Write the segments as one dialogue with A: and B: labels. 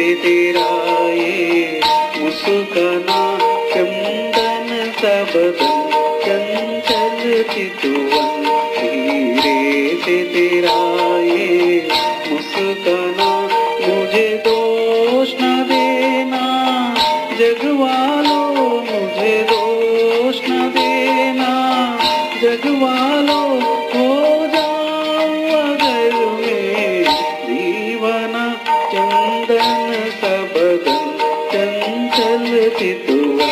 A: से तेरा ये मुस्काना, चंदन सा बदन, चंचल चितवन, धीरे से तेरा ये मुस्काना। मुझे दोष न देना जग वालों, मुझे दोष न देना जग वालों, हो जाऊं अगर मैं दीवाना, चंदन सा बदन, चंचल चितवन।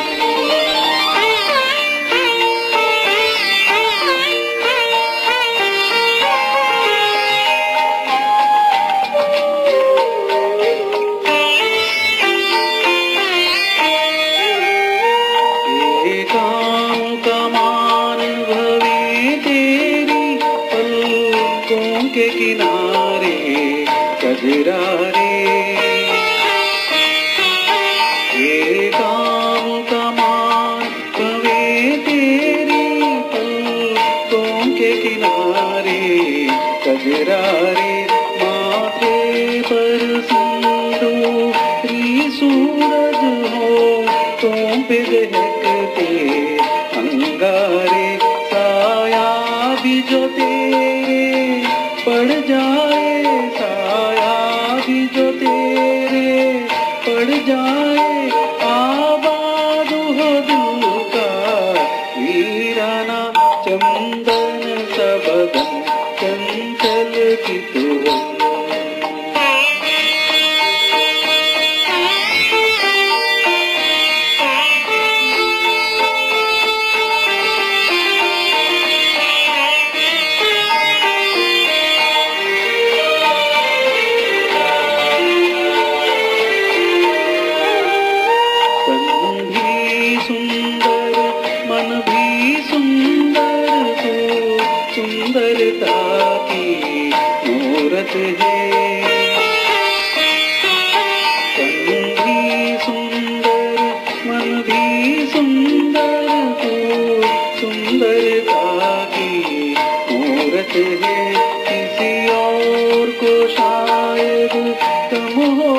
A: के किनारे कजरा रे, ये काम कमान कवे तेरी पलकों के किनारे कजरा रे। माथे पर सिंदूरी सूरज हो, तुम पे दहकते अंगारे, साया भी जो तेरे पड़ जाए, साया भी जो तेरे पड़ जाए, आबाद हो दिल का वीराना, चंदन सा बदन, चंचल चितवन। मन भी सुंदर हो, सुंदरता की मूरत है। तन भी सुंदर, मन भी सुंदर हो, सुंदरता की मूरत है। किसी और को शायद कम हो